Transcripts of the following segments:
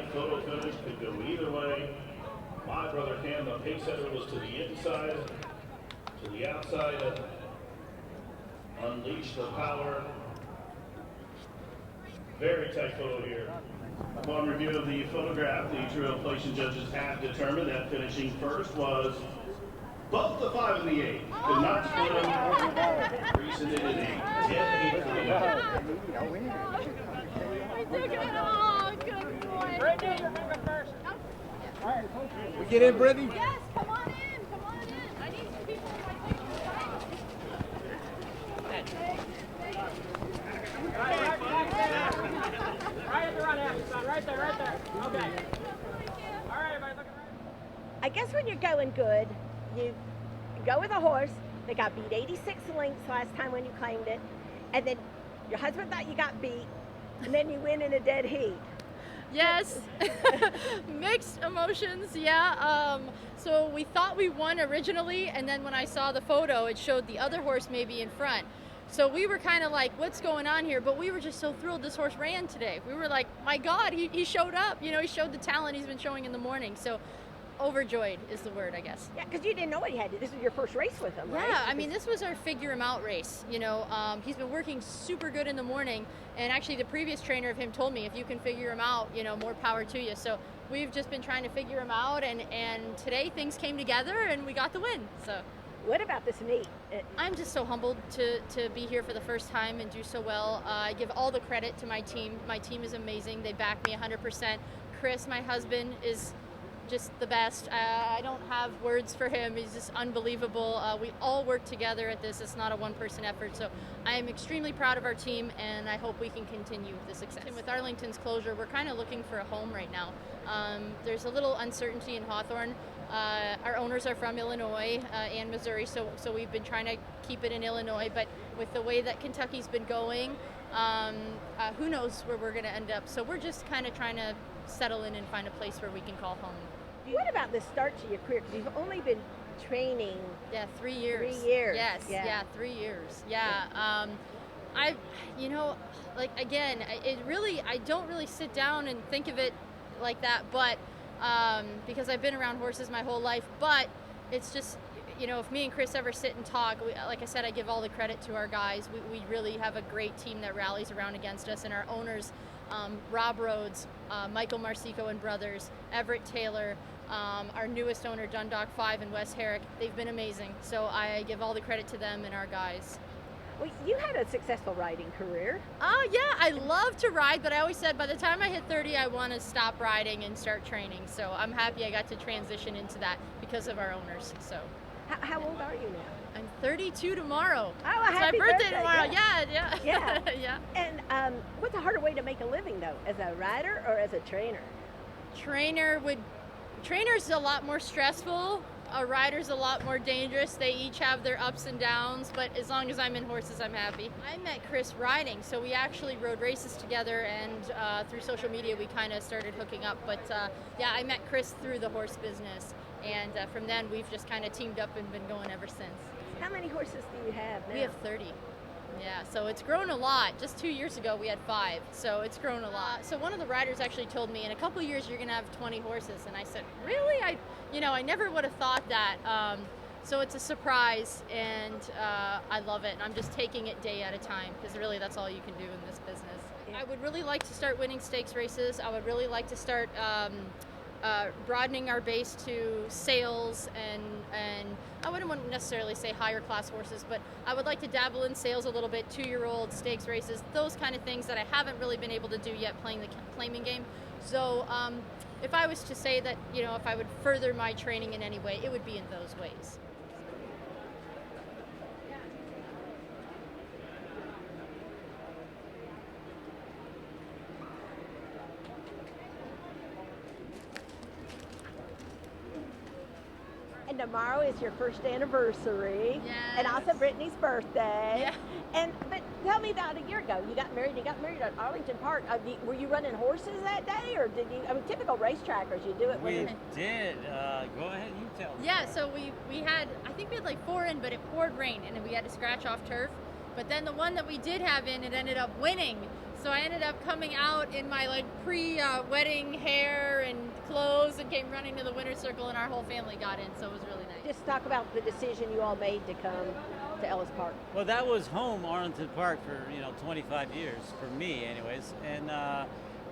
tight photo finish, could go either way. My brother Cam, the pace setter, was to the inside, to the outside, unleash the power. Very tight photo here. Upon review of the photograph, the true inflation judges have determined that finishing first was both the 5 and the 8. Could not split them. Reason they did 8. 10-8 for the winner. Oh, good boy. Brittany, you're moving first. All right, We get in, Brittany? yes, come on in. Come on in. I need some people in my picture. Right at the run half, son. Right there, right there. Okay. All right, everybody, looking right. I guess when you're going good, you go with a horse that got beat 86 lengths last time when you claimed it, and then your husband thought you got beat, and then you win in a dead heat. Yes, mixed emotions, yeah. So we thought we won originally, and then when I saw the photo, it showed the other horse maybe in front. So we were kind of like, what's going on here? But we were just so thrilled this horse ran today. We were like, my God, he showed up. You know, he showed the talent he's been showing in the morning. So overjoyed is the word, I guess. Yeah, because you didn't know what he had. This was your first race with him, right? Yeah, I mean, this was our figure him out race. You know, he's been working super good in the morning. And actually, the previous trainer of him told me, if you can figure him out, you know, more power to you. So we've just been trying to figure him out. And today things came together and we got the win. So. What about this meet? I'm just so humbled to be here for the first time and do so well. I give all the credit to my team. My team is amazing. They back me 100%. Chris, my husband, is just the best. I don't have words for him. He's just unbelievable. We all work together at this. It's not a one-person effort. So I am extremely proud of our team, and I hope we can continue the success. And with Arlington's closure, we're kind of looking for a home right now. There's a little uncertainty in Hawthorne. Our owners are from Illinois and Missouri, so we've been trying to keep it in Illinois. But with the way that Kentucky's been going, who knows where we're going to end up. So we're just kind of trying to settle in and find a place where we can call home. What about the start to your career? Because you've only been training. Yeah, 3 years. 3 years. Yes, yeah 3 years. Yeah. I, you know, like again, I don't really sit down and think of it like that, but because I've been around horses my whole life, but it's just, you know, if me and Chris ever sit and talk, like I said, I give all the credit to our guys. We really have a great team that rallies around against us, and our owners, Rob Rhodes, Michael Marsico and brothers, Everett Taylor, our newest owner, Dundalk 5 and Wes Herrick, they've been amazing. So I give all the credit to them and our guys. Well, you had a successful riding career. Oh, yeah, I love to ride, but I always said by the time I hit 30, I want to stop riding and start training. So I'm happy I got to transition into that because of our owners. So. How old are you now? I'm 32 tomorrow. Oh, it's happy my birthday tomorrow. Yeah. Yeah. Yeah. And what's a harder way to make a living, though, as a rider or as a trainer? Trainer's a lot more stressful. A rider's a lot more dangerous. They each have their ups and downs, but as long as I'm in horses, I'm happy. I met Chris riding, so we actually rode races together, and through social media, we kind of started hooking up. But yeah, I met Chris through the horse business, and from then, we've just kind of teamed up and been going ever since. How many horses do you have now? We have 30. Yeah, so it's grown a lot. Just 2 years ago, we had 5, so it's grown a lot. So one of the riders actually told me, in a couple years, you're going to have 20 horses. And I said, really? I never would have thought that. So it's a surprise, and I love it. And I'm just taking it day at a time, because really that's all you can do in this business. Yeah. I would really like to start winning stakes races. I would really like to start broadening our base to sales, and I wouldn't necessarily say higher class horses, but I would like to dabble in sales a little bit, 2-year-old stakes races, those kind of things that I haven't really been able to do yet playing the claiming game. So if I was to say that, if I would further my training in any way, it would be in those ways. And tomorrow is your first anniversary. Yes. And also Brittany's birthday. Yeah. But tell me about a year ago. You got married at Arlington Park. Were you running horses that day, or did you? I mean, typical racetrackers, you do it when We did. Go ahead, you tell me. Yeah, so we had like 4 in, but it poured rain, and then we had to scratch off turf. But then the one that we did have in, it ended up winning. So I ended up coming out in my like pre-wedding hair and clothes and came running to the winner's circle, and our whole family got in, so it was really nice. Just talk about the decision you all made to come to Ellis Park. Well, that was home, Arlington Park, for 25 years for me, anyways. And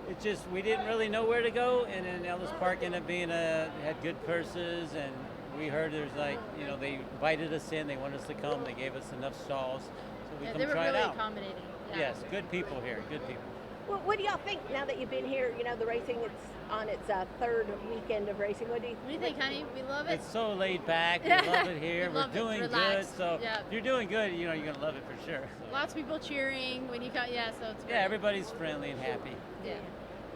it just, we didn't really know where to go, and then Ellis Park ended up being had good purses, and we heard there's like, they invited us in, they wanted us to come, they gave us enough stalls, so we come they were try really it out. accommodating. Yeah. Yes, good people here, good people. Well, what do y'all think now that you've been here? The racing, it's on its third weekend of racing. What do you think, honey? We love it. It's so laid back. We love it here. We're doing good. So yeah. if you're doing good, you're going to love it for sure. So. Lots of people cheering when you come. Yeah, so it's great. Yeah, everybody's friendly and happy. Yeah.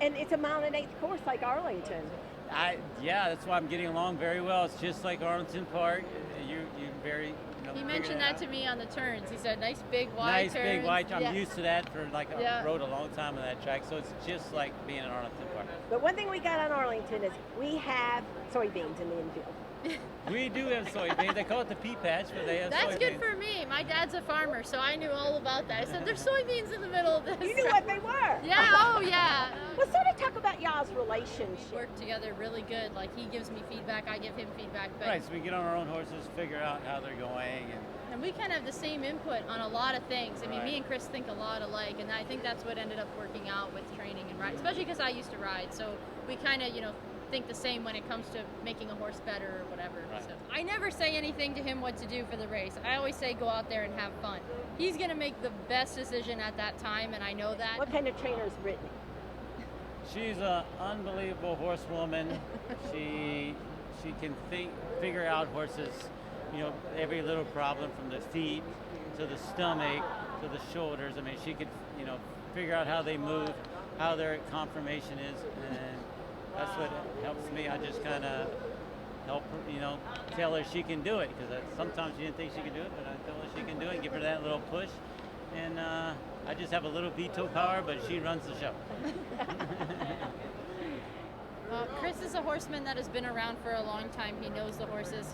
And it's a 1.1 course like Arlington. That's why I'm getting along very well. It's just like Arlington Park. You very. He mentioned that to me on the turns. He said, nice big wide nice turns. Big wide. I'm used to that for Yeah. I rode a long time on that track, so it's just like being in Arlington Park. But one thing we got on Arlington is we have soybeans in the infield. We do have soybeans. They call it the pea patch, but they have That's soybeans. good for me. My dad's a farmer, so I knew all about that. I said, there's soybeans in the middle of this. You knew what they were. Yeah, oh yeah. Well, sort of talk about y'all's relationship. We work together really good. Like, he gives me feedback, I give him feedback. But Right, so we get on our own horses, figure out how they're going. And we kind of have the same input on a lot of things. I mean, Right. me and Chris think a lot alike, and I think that's what ended up working out with training and ride, especially because I used to ride. So we kind of, think the same when it comes to making a horse better or whatever. Right. So I never say anything to him what to do for the race. I always say go out there and have fun. He's going to make the best decision at that time, and I know that. What kind of trainer is Brittany? She's an unbelievable horsewoman. She can figure out horses, every little problem from the feet to the stomach to the shoulders. I mean, she could, figure out how they move, how their conformation is, and that's what helps me. I just kind of help her, tell her she can do it, because sometimes she didn't think she could do it, but I tell her she can do it, give her that little push, and I just have a little veto power, but she runs the show. Well, Chris is a horseman that has been around for a long time. He knows the horses.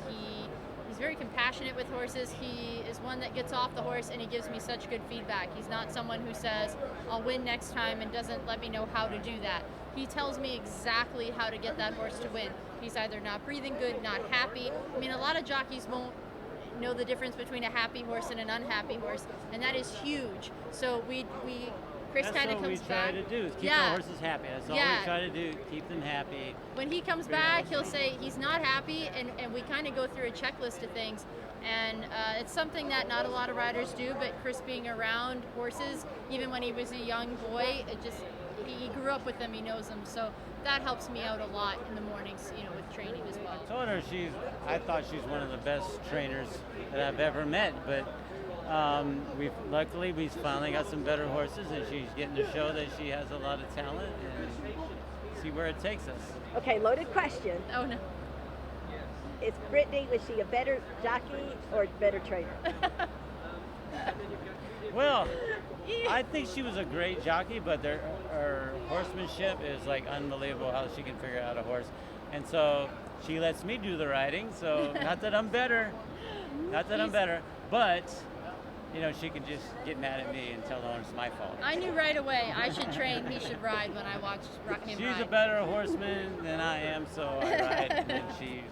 He's very compassionate with horses. He is one that gets off the horse and he gives me such good feedback. He's not someone who says, I'll win next time, and doesn't let me know how to do that. He tells me exactly how to get that horse to win. He's either not breathing good, not happy. I mean, a lot of jockeys won't know the difference between a happy horse and an unhappy horse, and that is huge. So Chris kind of comes back. That's what we try to do, is keep our horses happy. That's all we try to do, keep them happy. When he comes back, he'll say he's not happy, and we kind of go through a checklist of things. And it's something that not a lot of riders do, but Chris being around horses, even when he was a young boy, he grew up with them, he knows them. So that helps me out a lot in the mornings, with training as well. I told her I thought she's one of the best trainers that I've ever met, but luckily we've finally got some better horses, and she's getting to show that she has a lot of talent, and see where it takes us. Okay, loaded question. Oh no. Is Brittany, was she a better jockey or a better trainer? Well, I think she was a great jockey, but her horsemanship is like unbelievable, how she can figure out a horse. And so she lets me do the riding, so not that I'm better, but she can just get mad at me and tell no it's my fault. I knew right away I should train, he should ride when I watched him ride. She's a better horseman than I am, so I ride, and then she